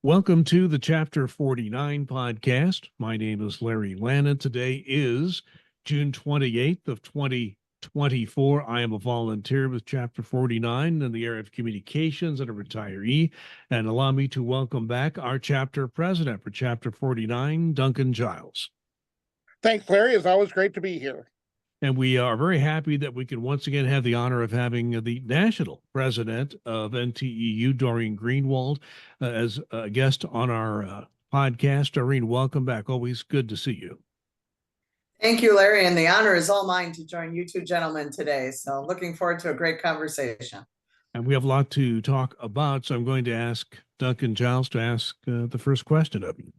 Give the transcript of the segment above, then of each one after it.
Welcome to the Chapter 49 podcast. My name is Larry Lannan. Today is June 28th of 2024. I am a volunteer with Chapter 49 in the area of communications and a retiree. And allow me to welcome back our chapter president for Chapter 49, Duncan Giles. Thanks, Larry. It's always great to be here. And we are very happy that we can once again have the honor of having the national president of NTEU, Doreen Greenwald, as a guest on our podcast. Doreen, welcome back. Always good to see you. Thank you, Larry. And the honor is all mine to join you two gentlemen today. So looking forward to a great conversation. And we have a lot to talk about. So I'm going to ask Duncan Giles to ask the first question of you.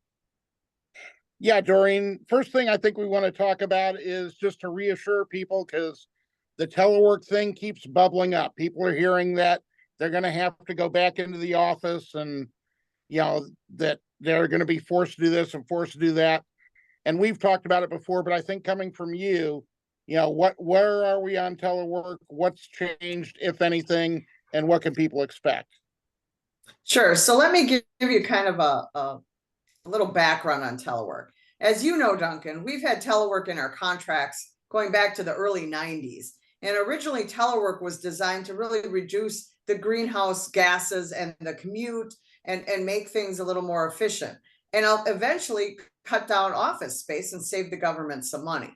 Yeah, Doreen, first thing I think we want to talk about is just to reassure people, because the telework thing keeps bubbling up. People are hearing that they're going to have to go back into the office and, that they're going to be forced to do this and forced to do that. And we've talked about it before, but I think coming from you, where are we on telework? What's changed, if anything, and what can people expect? Sure. So let me give you kind of a little background on telework. As you know, Duncan, we've had telework in our contracts going back to the early 90s. And originally telework was designed to really reduce the greenhouse gases and the commute and make things a little more efficient. And eventually cut down office space and save the government some money.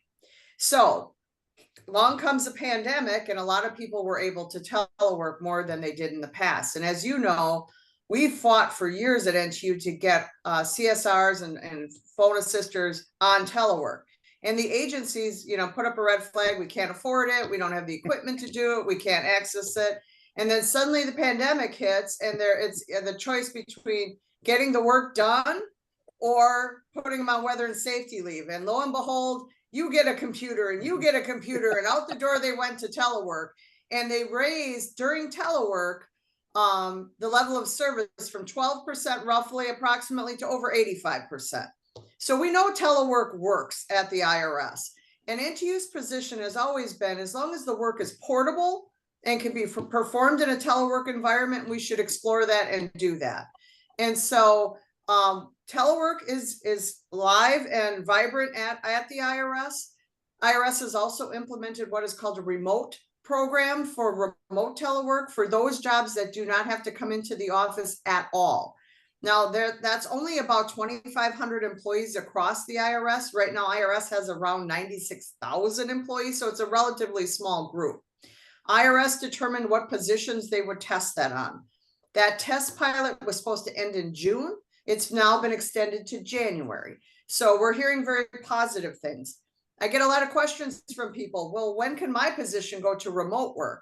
So along comes the pandemic, and a lot of people were able to telework more than they did in the past. And as you know, we fought for years at NTEU to get CSRs and phone assisters on telework. And the agencies, put up a red flag. We can't afford it. We don't have the equipment to do it. We can't access it. And then suddenly the pandemic hits, and it's the choice between getting the work done or putting them on weather and safety leave. And lo and behold, you get a computer and you get a computer, and out the door they went to telework. And they raised during telework the level of service from 12% roughly approximately to over 85%. So we know telework works at the IRS. And NTEU's position has always been, as long as the work is portable and can be performed in a telework environment, we should explore that and do that. And so telework is live and vibrant at the IRS. IRS has also implemented what is called a remote program for remote telework for those jobs that do not have to come into the office at all. Now, that's only about 2,500 employees across the IRS. Right now, IRS has around 96,000 employees, so it's a relatively small group. IRS determined what positions they would test that on. That test pilot was supposed to end in June. It's now been extended to January. So we're hearing very positive things. I get a lot of questions from people. Well, when can my position go to remote work?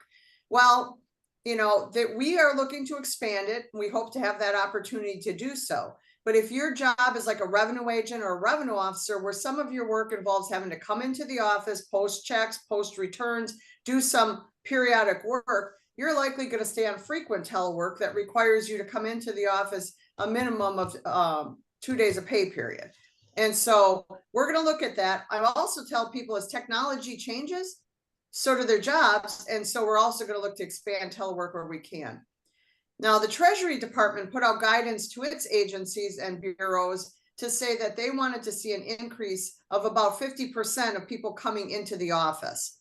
Well, that we are looking to expand it. We hope to have that opportunity to do so. But if your job is like a revenue agent or a revenue officer, where some of your work involves having to come into the office, post checks, post returns, do some periodic work, you're likely going to stay on frequent telework that requires you to come into the office a minimum of 2 days of pay period. And so we're going to look at that. I also tell people as technology changes, so do their jobs. And so we're also going to look to expand telework where we can. Now, the Treasury Department put out guidance to its agencies and bureaus to say that they wanted to see an increase of about 50% of people coming into the office.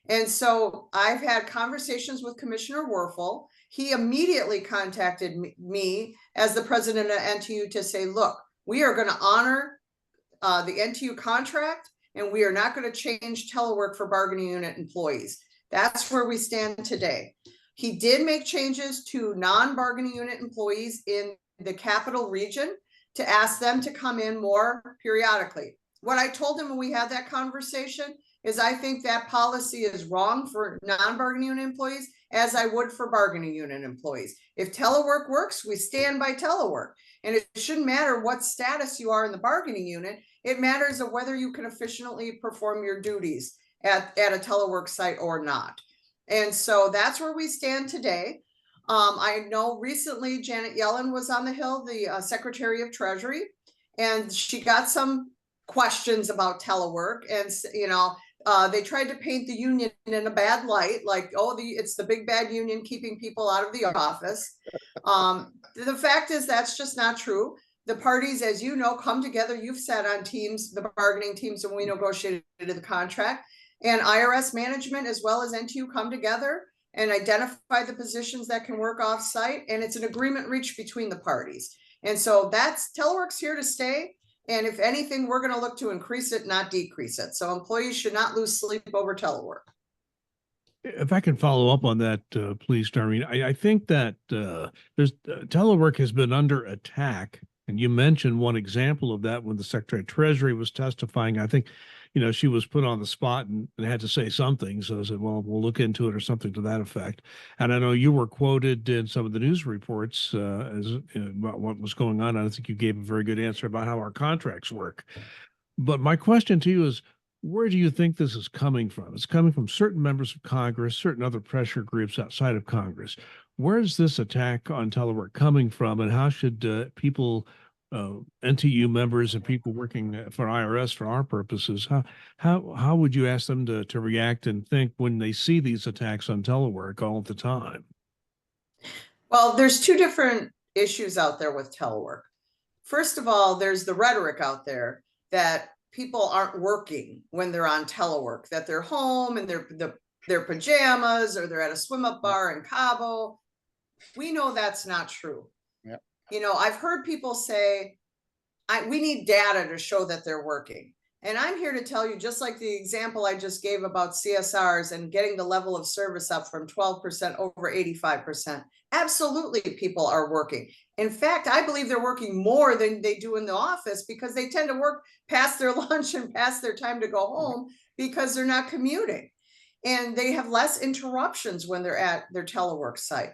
And so I've had conversations with Commissioner Werfel. He immediately contacted me as the president of NTEU to say, look, we are going to honor the NTEU contract, and we are not going to change telework for bargaining unit employees. That's where we stand today. He did make changes to non-bargaining unit employees in the capital region to ask them to come in more periodically. What I told him when we had that conversation is I think that policy is wrong for non-bargaining unit employees, as I would for bargaining unit employees. If telework works, we stand by telework. And it shouldn't matter what status you are in the bargaining unit. It matters of whether you can efficiently perform your duties at a telework site or not. And so that's where we stand today. I know recently Janet Yellen was on the Hill, the Secretary of Treasury, and she got some questions about telework. And, They tried to paint the union in a bad light, like, oh, it's the big bad union keeping people out of the office. The fact is that's just not true. The parties, as you know, come together. You've sat on teams, the bargaining teams, and we negotiated the contract. And IRS management as well as NTEU come together and identify the positions that can work off site. And it's an agreement reached between the parties. And so that's Telework's here to stay. And if anything, we're going to look to increase it, not decrease it. So employees should not lose sleep over telework. If I can follow up on that, please, Doreen. I think that there's telework has been under attack, and you mentioned one example of that when the Secretary of Treasury was testifying. I think, you know, she was put on the spot and had to say something. So I said, well, we'll look into it or something to that effect. And I know you were quoted in some of the news reports about what was going on. I think you gave a very good answer about how our contracts work. But my question to you is, where do you think this is coming from? It's coming from certain members of Congress, certain other pressure groups outside of Congress. Where is this attack on telework coming from, and how should people, NTEU members and people working for IRS for our purposes, how would you ask them to react and think when they see these attacks on telework all the time? Well, there's two different issues out there with telework. First of all, there's the rhetoric out there that people aren't working when they're on telework, that they're home in their pajamas or they're at a swim up bar in Cabo. We know that's not true. Yep. You know, I've heard people say, we need data to show that they're working. And I'm here to tell you, just like the example I just gave about CSRs and getting the level of service up from 12% over 85%. Absolutely, people are working. In fact, I believe they're working more than they do in the office because they tend to work past their lunch and past their time to go home because they're not commuting. And they have less interruptions when they're at their telework site.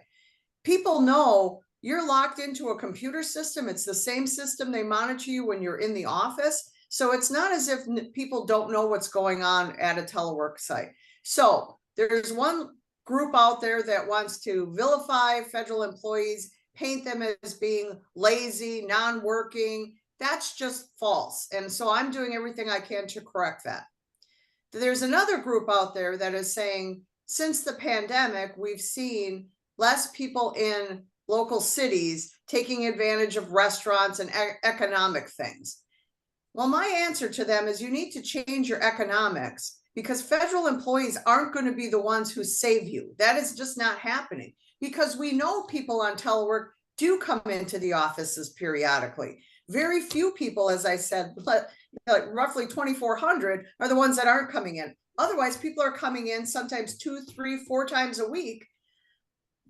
People know you're locked into a computer system. It's the same system they monitor you when you're in the office. So it's not as if people don't know what's going on at a telework site. So there's one group out there that wants to vilify federal employees, paint them as being lazy, non-working. That's just false. And so I'm doing everything I can to correct that. There's another group out there that is saying, since the pandemic, we've seen less people in local cities taking advantage of restaurants and economic things. Well, my answer to them is you need to change your economics because federal employees aren't going to be the ones who save you. That is just not happening because we know people on telework do come into the offices periodically. Very few people, as I said, like roughly 2,400 are the ones that aren't coming in. Otherwise, people are coming in sometimes 2, 3, 4 times a week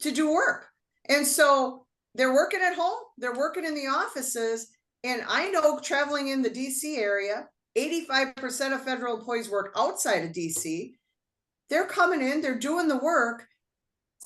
to do work. And so they're working at home, they're working in the offices. And I know traveling in the DC area, 85% of federal employees work outside of DC. They're coming in, they're doing the work.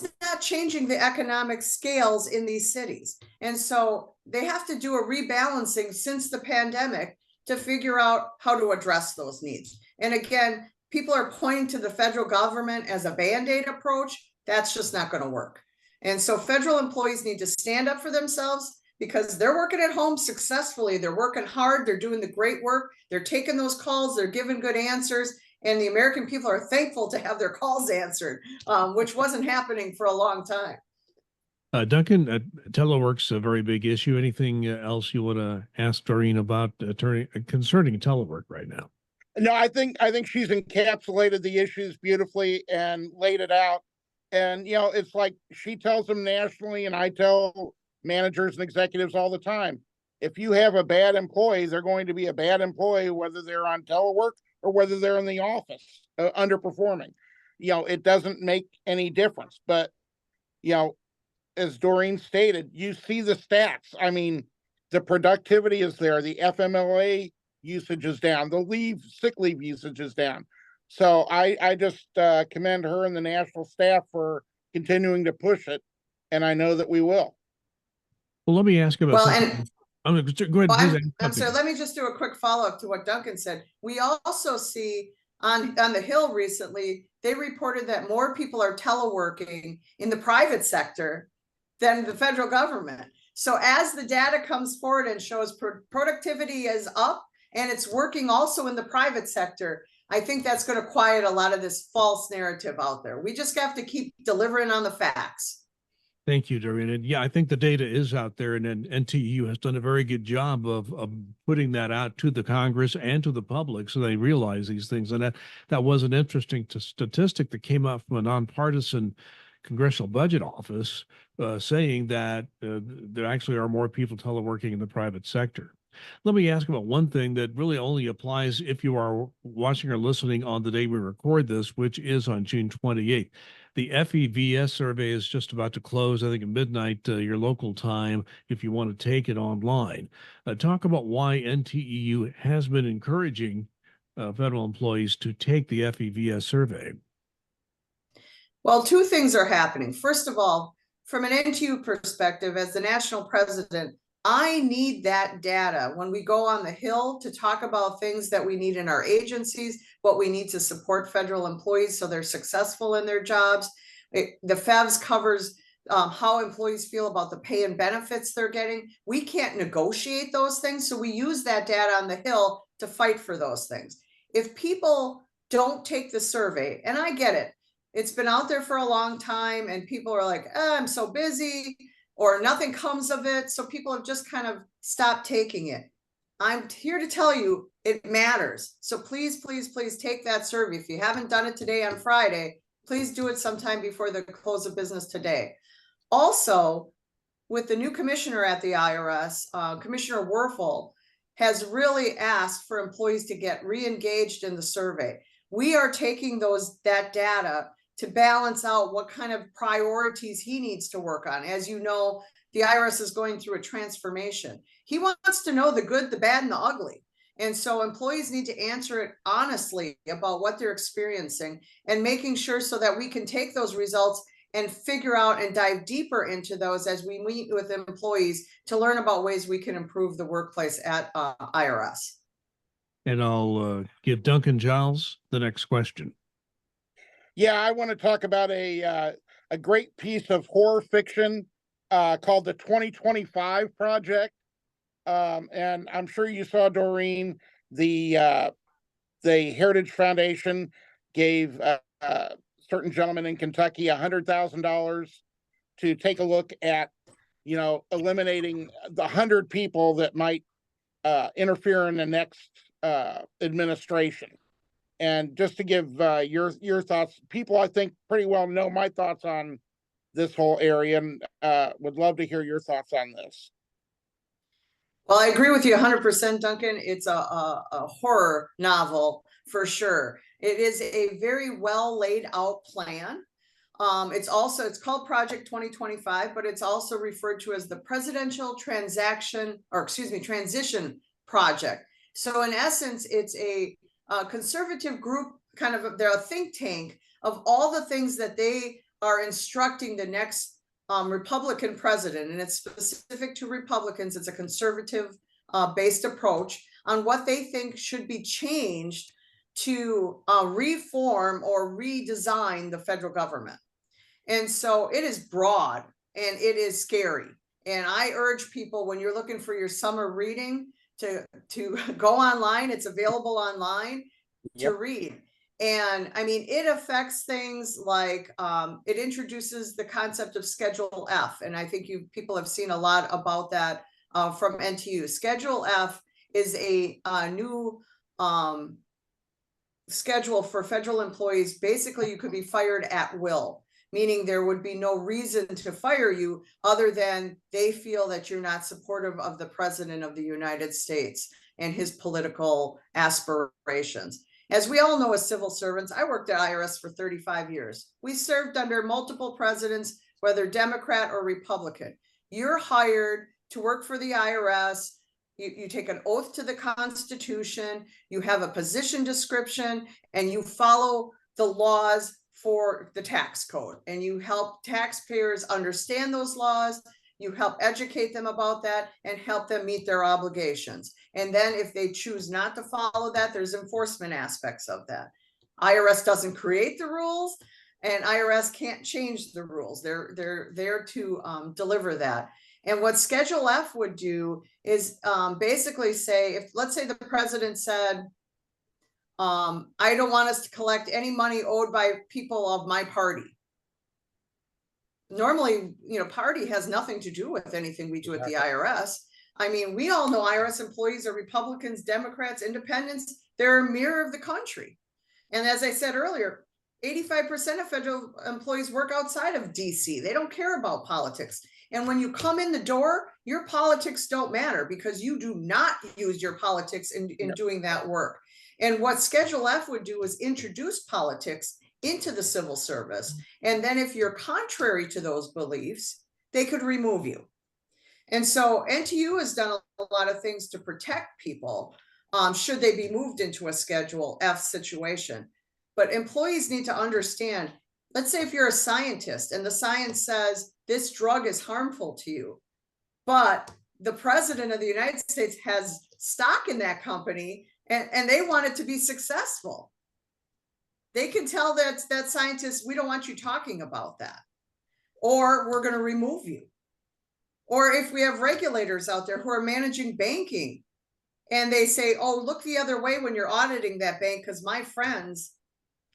It's not changing the economic scales in these cities. And so they have to do a rebalancing since the pandemic to figure out how to address those needs. And again, people are pointing to the federal government as a Band-Aid approach. That's just not going to work. And so federal employees need to stand up for themselves because they're working at home successfully. They're working hard. They're doing the great work. They're taking those calls. They're giving good answers. And the American people are thankful to have their calls answered, which wasn't happening for a long time. Duncan, telework's a very big issue. Anything else you want to ask Doreen about concerning telework right now? No, I think she's encapsulated the issues beautifully and laid it out. And, you know, it's like she tells them nationally, and I tell managers and executives all the time, if you have a bad employee, they're going to be a bad employee, whether they're on telework or whether they're in the office underperforming. You know, it doesn't make any difference. But, you know, as Doreen stated, you see the stats. I mean, the productivity is there. The FMLA usage is down. The sick leave usage is down. So I just commend her and the national staff for continuing to push it. And I know that we will. Well, let me ask you about something. Go ahead. I'm sorry, let me just do a quick follow-up to what Duncan said. We also see on the Hill recently, they reported that more people are teleworking in the private sector than the federal government. So as the data comes forward and shows productivity is up and it's working also in the private sector, I think that's going to quiet a lot of this false narrative out there. We just have to keep delivering on the facts. Thank you, Doreen. And yeah, I think the data is out there, and then NTEU has done a very good job of putting that out to the Congress and to the public so they realize these things. And that was an interesting statistic that came out from a nonpartisan Congressional Budget Office saying that there actually are more people teleworking in the private sector. Let me ask about one thing that really only applies if you are watching or listening on the day we record this, which is on June 28th. The FEVS survey is just about to close, I think at midnight, your local time, if you want to take it online. Talk about why NTEU has been encouraging federal employees to take the FEVS survey. Well, two things are happening. First of all, from an NTEU perspective, as the national president, I need that data when we go on the Hill to talk about things that we need in our agencies, what we need to support federal employees so they're successful in their jobs. The FEVS covers how employees feel about the pay and benefits they're getting. We can't negotiate those things, so we use that data on the Hill to fight for those things. If people don't take the survey, and I get it, it's been out there for a long time and people are like, oh, I'm so busy, or nothing comes of it. So people have just kind of stopped taking it. I'm here to tell you it matters. So please, please, please take that survey. If you haven't done it today on Friday, please do it sometime before the close of business today. Also, with the new commissioner at the IRS, Commissioner Werfel has really asked for employees to get re-engaged in the survey. We are taking that data to balance out what kind of priorities he needs to work on. As you know, the IRS is going through a transformation. He wants to know the good, the bad, and the ugly. And so employees need to answer it honestly about what they're experiencing and making sure so that we can take those results and figure out and dive deeper into those as we meet with employees to learn about ways we can improve the workplace at IRS. And I'll give Duncan Giles the next question. Yeah, I want to talk about a great piece of horror fiction called the 2025 Project. And I'm sure you saw, Doreen, the Heritage Foundation gave a certain gentleman in Kentucky $100,000 to take a look at, eliminating the 100 people that might interfere in the next administration. And just to give your thoughts, people I think pretty well know my thoughts on this whole area, and would love to hear your thoughts on this. Well, I agree with you 100%, Duncan. It's a horror novel for sure. It is a very well laid out plan. It's called Project 2025, but it's also referred to as the Presidential Transition Project. So in essence, it's a conservative group, they're a think tank of all the things that they are instructing the next Republican president, and it's specific to Republicans. It's a conservative based approach on what they think should be changed to reform or redesign the federal government. And so it is broad and it is scary. And I urge people, when you're looking for your summer reading, to go online. It's available online to read. And I mean, it affects things like it introduces the concept of Schedule F. And I think people have seen a lot about that from NTEU. Schedule F is a new schedule for federal employees. Basically, you could be fired at will, meaning there would be no reason to fire you other than they feel that you're not supportive of the president of the United States and his political aspirations. As we all know, as civil servants, I worked at IRS for 35 years. We served under multiple presidents, whether Democrat or Republican. You're hired to work for the IRS. You take an oath to the Constitution, you have a position description, and you follow the laws for the tax code, and you help taxpayers understand those laws. You help educate them about that and help them meet their obligations. And then if they choose not to follow that, there's enforcement aspects of that. IRS doesn't create the rules, and IRS can't change the rules. They're there to deliver that. And what Schedule F would do is basically say, if let's say the president said, I don't want us to collect any money owed by people of my party. Normally, party has nothing to do with anything we do at the IRS. I mean, we all know IRS employees are Republicans, Democrats, Independents. They're a mirror of the country. And as I said earlier, 85% of federal employees work outside of DC. They don't care about politics. And when you come in the door, your politics don't matter because you do not use your politics in doing that work. And what Schedule F would do is introduce politics into the civil service. And then if you're contrary to those beliefs, they could remove you. And so NTEU has done a lot of things to protect people should they be moved into a Schedule F situation. But employees need to understand, let's say if you're a scientist and the science says this drug is harmful to you, but the president of the United States has stock in that company and they want it to be successful. They can tell that scientist, we don't want you talking about that, or we're going to remove you. Or if we have regulators out there who are managing banking and they say, oh, look the other way when you're auditing that bank because my friends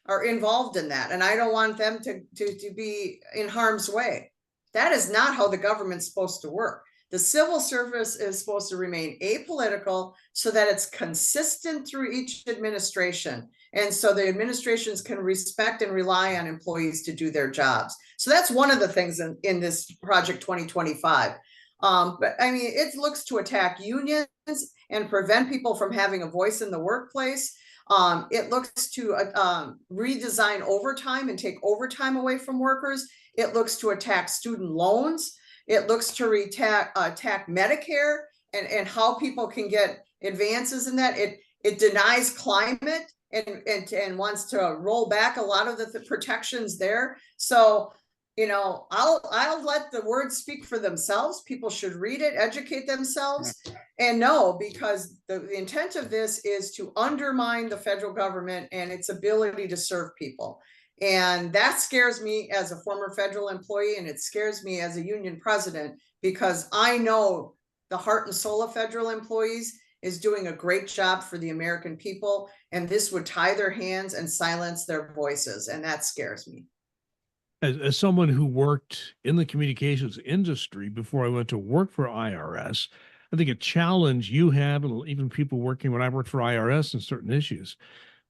are involved in that and I don't want them to be in harm's way. That is not how the government's supposed to work. The civil service is supposed to remain apolitical so that it's consistent through each administration. And so the administrations can respect and rely on employees to do their jobs. So that's one of the things in this Project 2025. But I mean, it looks to attack unions and prevent people from having a voice in the workplace. It looks to redesign overtime and take overtime away from workers. It looks to attack student loans. It looks to attack Medicare and how people can get advances in that. It denies climate and wants to roll back a lot of the protections there. So, I'll let the words speak for themselves. People should read it, educate themselves, and know, because the intent of this is to undermine the federal government and its ability to serve people. And that scares me as a former federal employee, and it scares me as a union president, because I know the heart and soul of federal employees is doing a great job for the American people, and this would tie their hands and silence their voices, and that scares me. As someone who worked in the communications industry before I went to work for IRS, I think a challenge you have, and even people working when I worked for IRS in certain issues,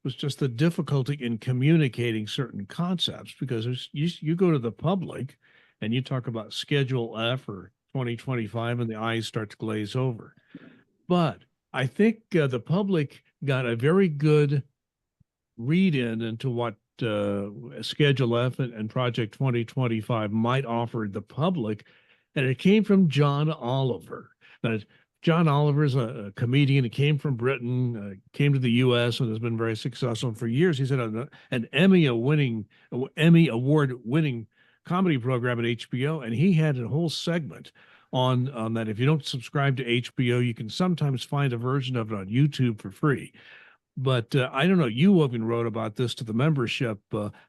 was just the difficulty in communicating certain concepts, because you go to the public and you talk about Schedule F or 2025 and the eyes start to glaze over. But I think the public got a very good read into what Schedule F and Project 2025 might offer the public. And it came from John Oliver. Now, John Oliver is a comedian. He came from Britain, came to the U.S. and has been very successful. And for years, he's had an Emmy Award-winning comedy program at HBO, and he had a whole segment on that. If you don't subscribe to HBO, you can sometimes find a version of it on YouTube for free. But I don't know, you even wrote about this to the membership.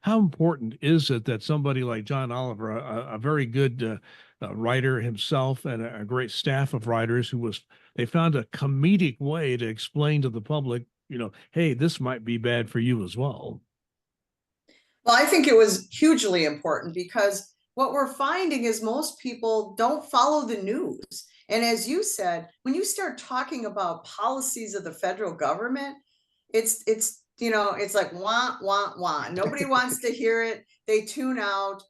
How important is it that somebody like John Oliver, a very good writer himself and a great staff of writers they found a comedic way to explain to the public, hey, this might be bad for you as well? Well, I think it was hugely important, because what we're finding is most people don't follow the news. And as you said, when you start talking about policies of the federal government, it's like wah, wah, wah. Nobody wants to hear it. They tune out.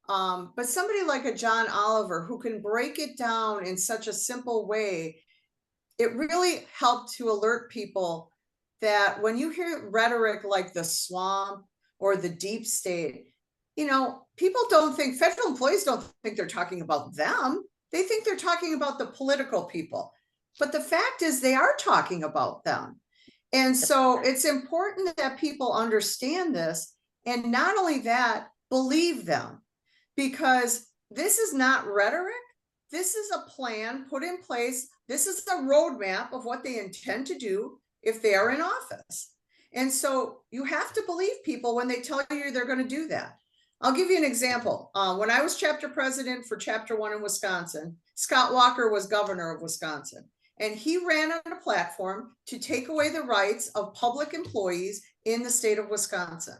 But somebody like a John Oliver, who can break it down in such a simple way, it really helped to alert people that when you hear rhetoric like the swamp or the deep state, people federal employees don't think they're talking about them. They think they're talking about the political people. But the fact is, they are talking about them. And so it's important that people understand this, and not only that, believe them, because this is not rhetoric. This is a plan put in place. This is the roadmap of what they intend to do if they are in office. And so you have to believe people when they tell you they're going to do that. I'll give you an example. When I was chapter president for Chapter 1 in Wisconsin, Scott Walker was governor of Wisconsin. And he ran on a platform to take away the rights of public employees in the state of Wisconsin.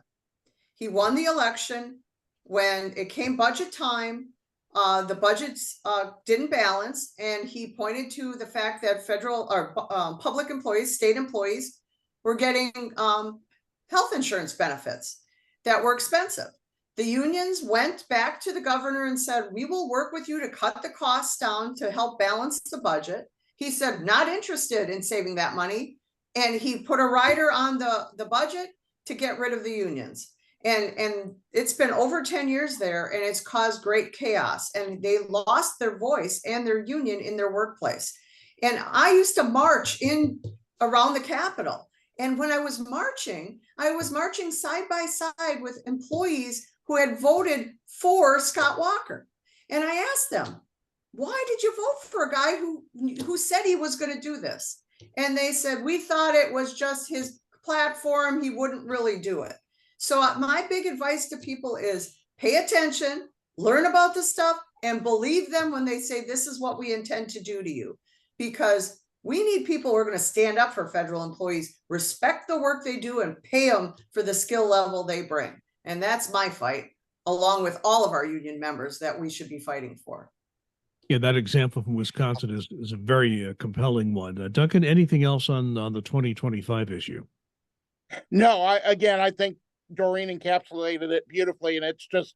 He won the election. When it came budget time, the budgets didn't balance, and he pointed to the fact that federal or public employees, state employees, were getting health insurance benefits that were expensive. The unions went back to the governor and said, we will work with you to cut the costs down to help balance the budget. He said, not interested in saving that money. And he put a rider on the budget to get rid of the unions. And it's been over 10 years there, and it's caused great chaos. And they lost their voice and their union in their workplace. And I used to march in around the Capitol. And when I was marching side by side with employees who had voted for Scott Walker. And I asked them, why did you vote for a guy who said he was going to do this? And they said, we thought it was just his platform. He wouldn't really do it. So my big advice to people is pay attention, learn about the stuff, and believe them when they say, this is what we intend to do to you. Because we need people who are going to stand up for federal employees, respect the work they do, and pay them for the skill level they bring. And that's my fight, along with all of our union members that we should be fighting for. Yeah, that example from Wisconsin is a very compelling one. Duncan, anything else on the 2025 issue? No, I think Doreen encapsulated it beautifully, and it's just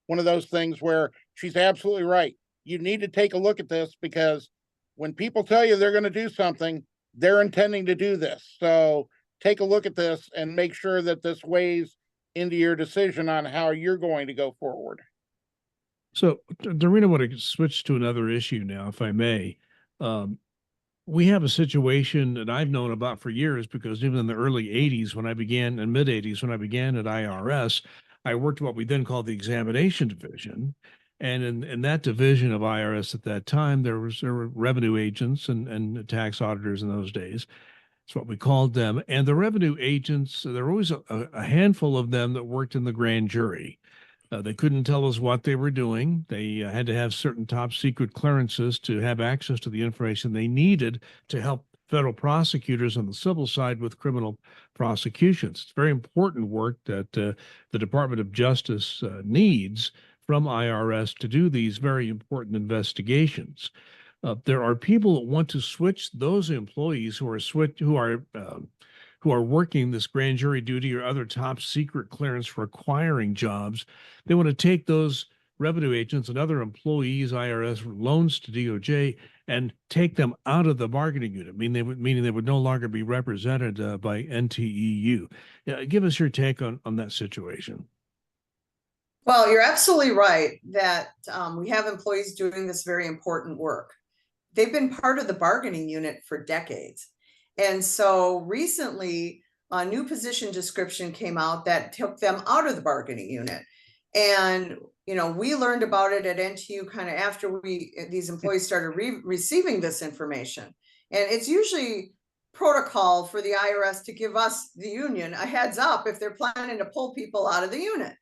one of those things where she's absolutely right. You need to take a look at this, because when people tell you they're going to do something, they're intending to do this. So take a look at this and make sure that this weighs into your decision on how you're going to go forward. So, Doreen, I want to switch to another issue now, if I may. We have a situation that I've known about for years, because even in the early 80s, when I began, and mid 80s, when I began at IRS, I worked what we then called the examination division. And in that division of IRS at that time, there were revenue agents and tax auditors in those days. That's what we called them. And the revenue agents, there were always a handful of them that worked in the grand jury. They couldn't tell us what they were doing. They had to have certain top secret clearances to have access to the information they needed to help federal prosecutors on the civil side with criminal prosecutions. It's very important work that the Department of Justice needs from IRS to do these very important investigations. There are people that want to switch those employees who are working this grand jury duty or other top secret clearance requiring jobs. They want to take those revenue agents and other employees, IRS loans to DOJ, and take them out of the bargaining unit, meaning they would no longer be represented by NTEU. Give us your take on that situation. Well, you're absolutely right that we have employees doing this very important work. They've been part of the bargaining unit for decades. And so recently, a new position description came out that took them out of the bargaining unit. And, we learned about it at NTU kind of after these employees started receiving this information. And it's usually protocol for the IRS to give us, the union, a heads up if they're planning to pull people out of the unit.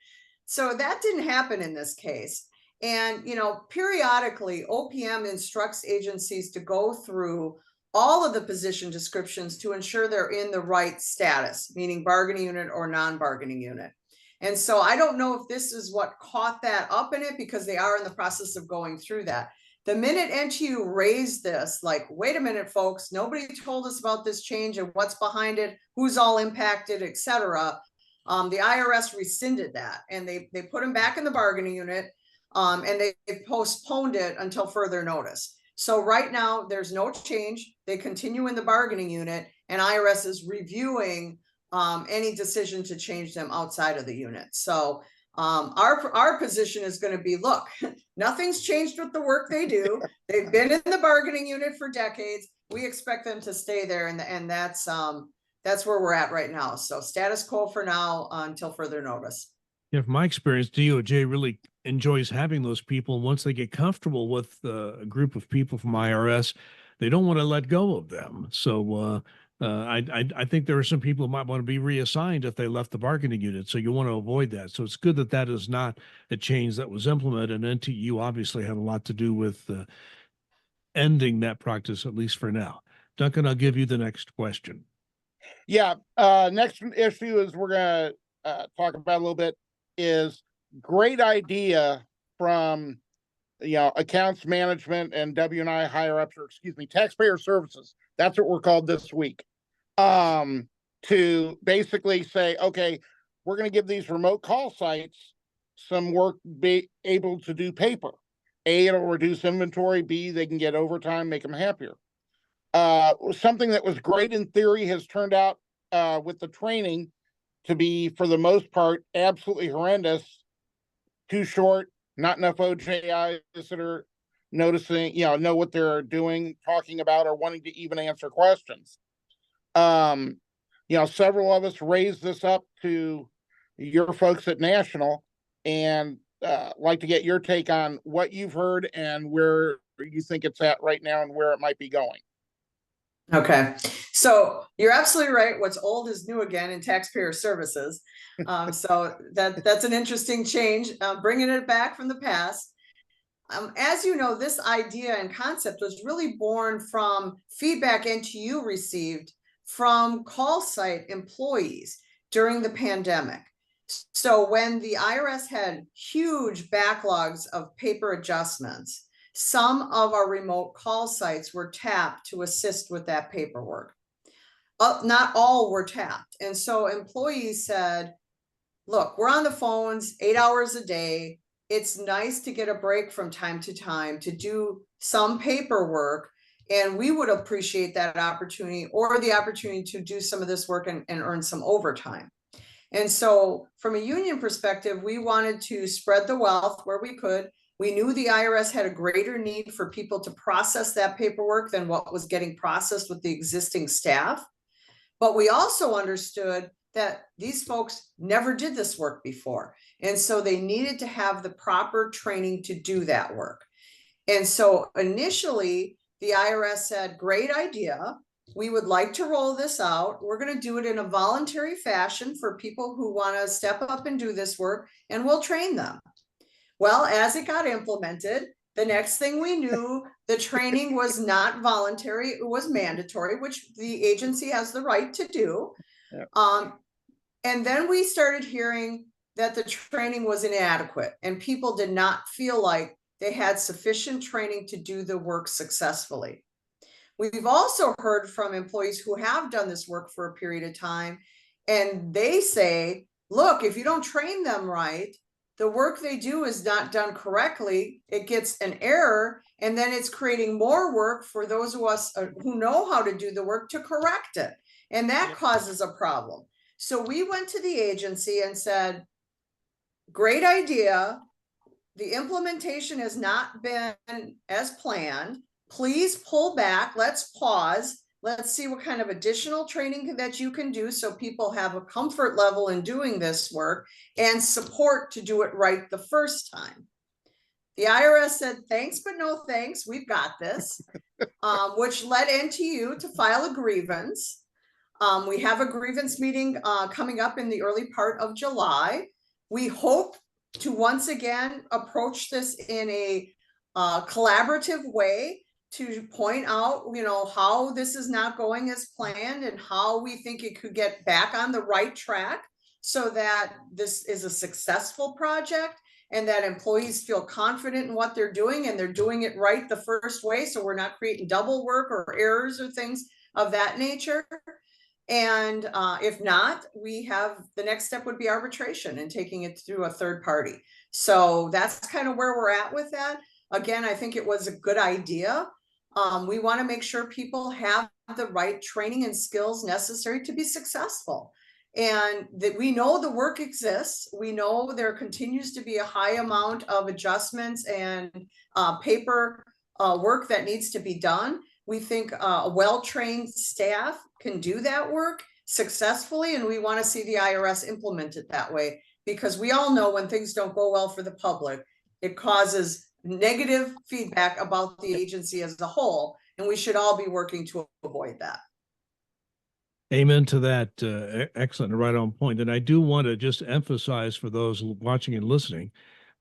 So that didn't happen in this case. And, periodically, OPM instructs agencies to go through all of the position descriptions to ensure they're in the right status, meaning bargaining unit or non-bargaining unit. And so I don't know if this is what caught that up in it, because they are in the process of going through that. The minute NTU raised this, like, wait a minute, folks, nobody told us about this change and what's behind it, who's all impacted, etc. The IRS rescinded that, and they put them back in the bargaining unit, and they postponed it until further notice. So right now, there's no change. They continue in the bargaining unit, and IRS is reviewing any decision to change them outside of the unit. So our position is going to be, look, nothing's changed with the work they do. They've been in the bargaining unit for decades. We expect them to stay there, and that's where we're at right now. So status quo for now until further notice. Yeah, from my experience, DOJ really enjoys having those people. Once they get comfortable with a group of people from IRS, they don't want to let go of them. So I think there are some people who might want to be reassigned if they left the bargaining unit. So you want to avoid that. So it's good that that is not a change that was implemented. And NTU obviously had a lot to do with ending that practice, at least for now. Duncan, I'll give you the next question. Yeah. Next issue is we're going to talk about a little bit is great idea from, accounts management and W&I higher ups, or excuse me, taxpayer services. That's what we're called this week. To basically say, okay, we're going to give these remote call sites some work, be able to do paper. A, it'll reduce inventory. B, they can get overtime, make them happier. Something that was great in theory has turned out with the training to be, for the most part, absolutely horrendous, too short, not enough OJIs that are noticing, know what they're doing, talking about, or wanting to even answer questions. Several of us raised this up to your folks at National, and like to get your take on what you've heard and where you think it's at right now and where it might be going. Okay, so you're absolutely right. What's old is new again in taxpayer services. So that's an interesting change, bringing it back from the past. As you know, this idea and concept was really born from feedback NTEU received from call site employees during the pandemic. So when the IRS had huge backlogs of paper adjustments, some of our remote call sites were tapped to assist with that paperwork. Not all were tapped. And so employees said, look, we're on the phones 8 hours a day. It's nice to get a break from time to time to do some paperwork. And we would appreciate that opportunity, or the opportunity to do some of this work and earn some overtime. And so from a union perspective, we wanted to spread the wealth where we could. We knew the IRS had a greater need for people to process that paperwork than what was getting processed with the existing staff. But we also understood that these folks never did this work before. And so they needed to have the proper training to do that work. And so initially, the IRS said, great idea. We would like to roll this out. We're going to do it in a voluntary fashion for people who want to step up and do this work, and we'll train them. Well, as it got implemented, the next thing we knew, the training was not voluntary, it was mandatory, which the agency has the right to do. Yep. And then we started hearing that the training was inadequate and people did not feel like they had sufficient training to do the work successfully. We've also heard from employees who have done this work for a period of time, and they say, look, if you don't train them right, the work they do is not done correctly. It gets an error, and then it's creating more work for those of us who know how to do the work to correct it. And that causes a problem. So we went to the agency and said, great idea. The implementation has not been as planned. Please pull back. Let's pause. Let's see what kind of additional training that you can do so people have a comfort level in doing this work and support to do it right the first time. The IRS said, thanks, but no thanks. We've got this, which led NTEU to file a grievance. We have a grievance meeting coming up in the early part of July. We hope to once again approach this in a collaborative way to point out, how this is not going as planned and how we think it could get back on the right track so that this is a successful project and that employees feel confident in what they're doing and they're doing it right the first way. So we're not creating double work or errors or things of that nature. And if not, we have the next step would be arbitration and taking it through a third party. So that's kind of where we're at with that. Again, I think it was a good idea. We want to make sure people have the right training and skills necessary to be successful. And that we know the work exists. We know there continues to be a high amount of adjustments and paper work that needs to be done. We think a well-trained staff can do that work successfully, and we want to see the IRS implement it that way, because we all know when things don't go well for the public, it causes negative feedback about the agency as a whole, and we should all be working to avoid that. Amen to that. Excellent, right on point. And I do want to just emphasize for those watching and listening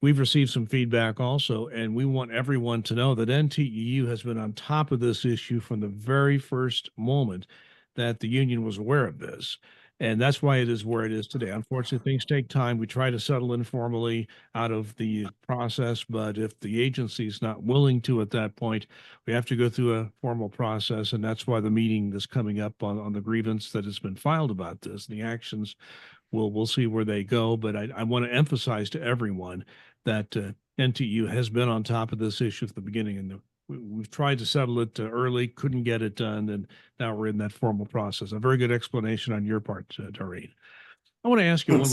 we've received some feedback also, and we want everyone to know that NTEU has been on top of this issue from the very first moment that the union was aware of this. And that's why it is where it is today. Unfortunately, things take time. We try to settle informally out of the process, but if the agency is not willing to at that point, we have to go through a formal process. And that's why the meeting that's coming up on the grievance that has been filed about this, the actions, we'll see where they go. But I want to emphasize to everyone that NTU has been on top of this issue at the beginning, and we've tried to settle it early, couldn't get it done, and now we're in that formal process. A very good explanation on your part, Doreen. I want to ask you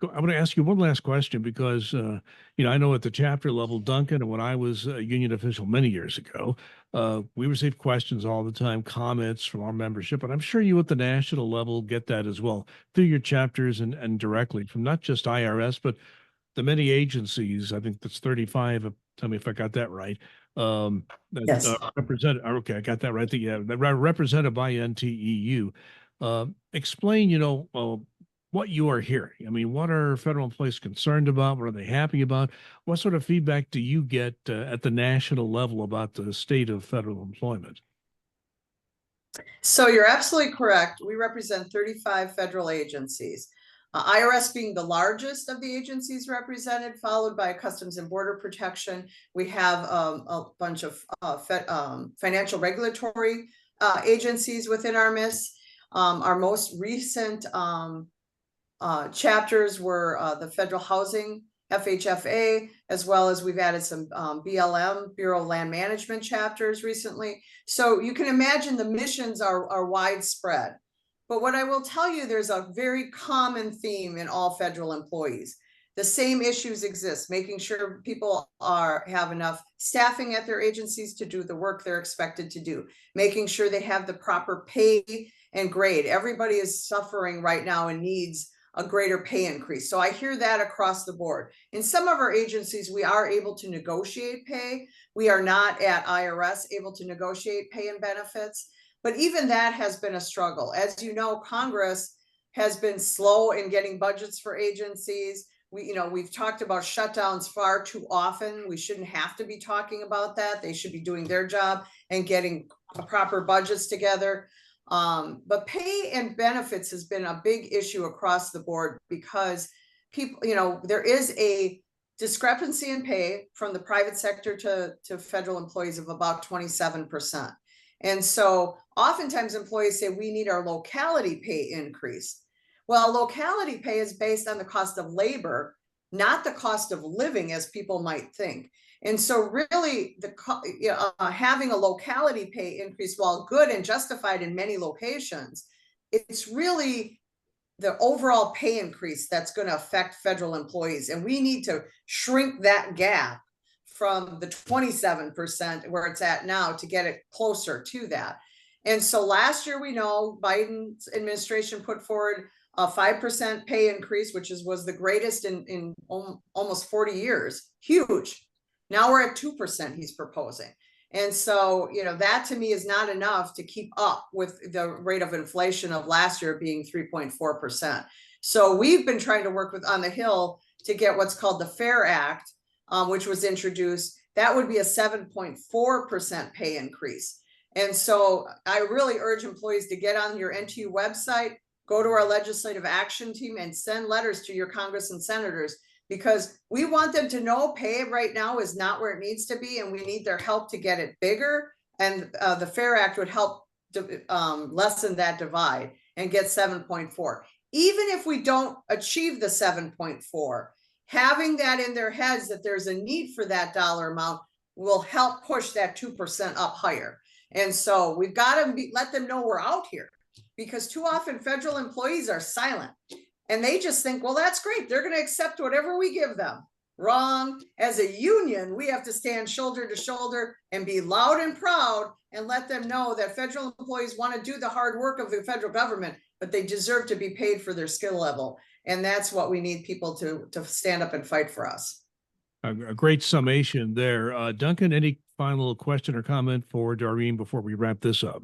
I want to ask you one last question because, I know at the chapter level, Duncan, and when I was a union official many years ago, we received questions all the time, comments from our membership, and I'm sure you at the national level get that as well through your chapters and directly from not just IRS, but the many agencies. I think that's 35. Tell me if I got that right. That Yes. represented. Okay, I got that right. That represented by NTEU. Explain, what you are hearing. I mean, what are federal employees concerned about? What are they happy about? What sort of feedback do you get at the national level about the state of federal employment? So you're absolutely correct. We represent 35 federal agencies. IRS being the largest of the agencies represented, followed by Customs and Border Protection. We have a bunch of financial regulatory agencies within our midst. Our most recent chapters were the Federal Housing, FHFA, as well as we've added some BLM, Bureau of Land Management chapters recently. So you can imagine the missions are widespread. But what I will tell you, there's a very common theme in all federal employees. The same issues exist, making sure people have enough staffing at their agencies to do the work they're expected to do, making sure they have the proper pay and grade. Everybody is suffering right now and needs a greater pay increase. So I hear that across the board. In some of our agencies, we are able to negotiate pay. We are not at IRS able to negotiate pay and benefits. But even that has been a struggle. As you know, Congress has been slow in getting budgets for agencies. We've talked about shutdowns far too often. We shouldn't have to be talking about that. They should be doing their job and getting proper budgets together. But pay and benefits has been a big issue across the board because people, there is a discrepancy in pay from the private sector to federal employees of about 27%. And so oftentimes employees say we need our locality pay increased. Well, locality pay is based on the cost of labor, not the cost of living as people might think. And so really having a locality pay increase, while good and justified in many locations, it's really the overall pay increase that's going to affect federal employees. And we need to shrink that gap from the 27% where it's at now to get it closer to that. And so last year, we know Biden's administration put forward a 5% pay increase, which was the greatest in almost 40 years. Huge. Now we're at 2% he's proposing. And so, that to me is not enough to keep up with the rate of inflation of last year being 3.4%. So we've been trying to work on the Hill to get what's called the FAIR Act, which was introduced. That would be a 7.4% pay increase. And so I really urge employees to get on your NTU website, go to our legislative action team and send letters to your Congress and senators, because we want them to know pay right now is not where it needs to be, and we need their help to get it bigger. And the FAIR Act would help lessen that divide and get 7.4. Even if we don't achieve the 7.4, having that in their heads that there's a need for that dollar amount will help push that 2% up higher. And so we've got to let them know we're out here, because too often federal employees are silent. And they just think, well, that's great. They're going to accept whatever we give them. Wrong. As a union, we have to stand shoulder to shoulder and be loud and proud and let them know that federal employees want to do the hard work of the federal government, but they deserve to be paid for their skill level. And that's what we need people to stand up and fight for us. A great summation there. Duncan, any final question or comment for Doreen before we wrap this up?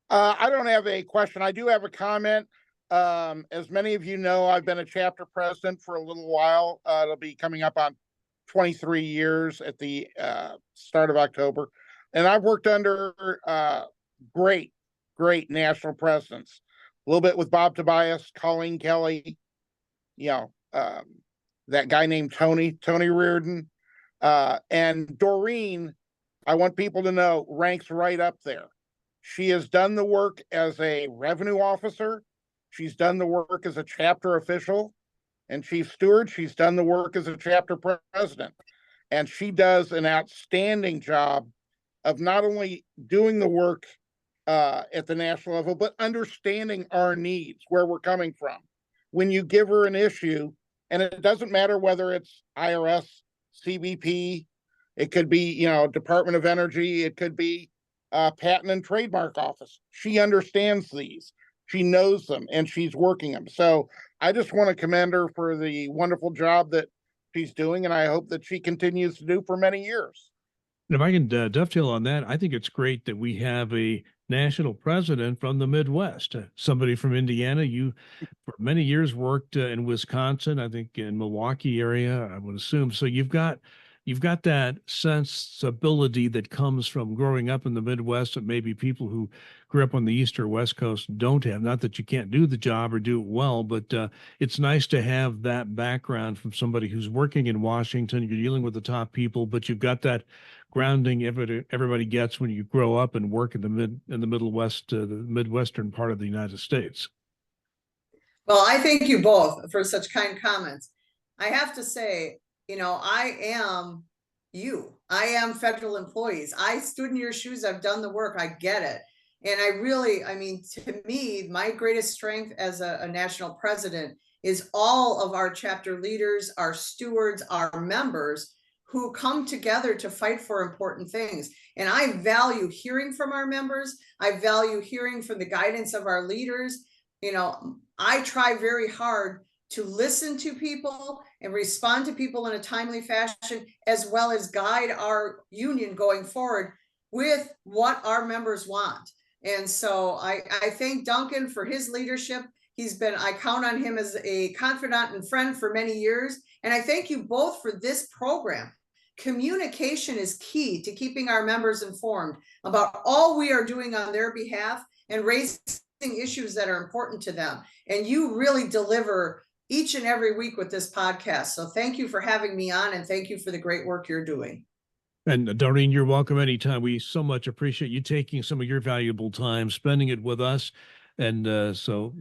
I don't have a question. I do have a comment. As many of you know, I've been a chapter president for a little while. It'll be coming up on 23 years at the start of October. And I've worked under great national presidents. A little bit with Bob Tobias, Colleen Kelly, that guy named Tony Reardon, and Doreen, I want people to know, ranks right up there. She has done the work as a revenue officer. She's done the work as a chapter official and chief steward. She's done the work as a chapter president. And she does an outstanding job of not only doing the work at the national level, but understanding our needs, where we're coming from. When you give her an issue, and it doesn't matter whether it's IRS, CBP, it could be, Department of Energy, it could be Patent and Trademark Office. She understands these. She knows them and she's working them. So I just want to commend her for the wonderful job that she's doing, and I hope that she continues to do for many years. And if I can dovetail on that, I think it's great that we have a national president from the Midwest, somebody from Indiana. You, for many years, worked in Wisconsin, I think in Milwaukee area, I would assume. So you've got that sensibility that comes from growing up in the Midwest that maybe people who grew up on the East or West Coast don't have. Not that you can't do the job or do it well, but it's nice to have that background from somebody who's working in Washington. You're dealing with the top people, but you've got that grounding everybody gets when you grow up and work in the Middle West, the Midwestern part of the United States. Well, I thank you both for such kind comments. I have to say, I am you. I am federal employees. I stood in your shoes. I've done the work. I get it. And to me, my greatest strength as a national president is all of our chapter leaders, our stewards, our members who come together to fight for important things. And I value hearing from our members. I value hearing from the guidance of our leaders. I try very hard to listen to people and respond to people in a timely fashion, as well as guide our union going forward with what our members want. And so I thank Duncan for his leadership. I count on him as a confidant and friend for many years. And I thank you both for this program. Communication is key to keeping our members informed about all we are doing on their behalf and raising issues that are important to them. And you really deliver each and every week with this podcast. So thank you for having me on, and thank you for the great work you're doing. And Doreen, you're welcome anytime. We so much appreciate you taking some of your valuable time, spending it with us, and so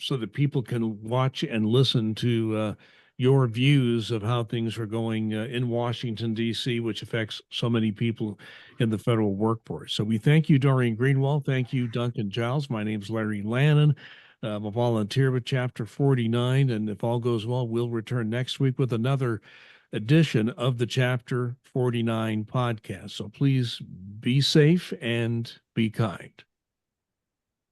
that people can watch and listen to your views of how things are going in Washington, D.C., which affects so many people in the federal workforce. So we thank you, Doreen Greenwald. Thank you, Duncan Giles. My name's Larry Lannan. I'm a volunteer with Chapter 49, and if all goes well, we'll return next week with another edition of the Chapter 49 podcast. So please be safe and be kind.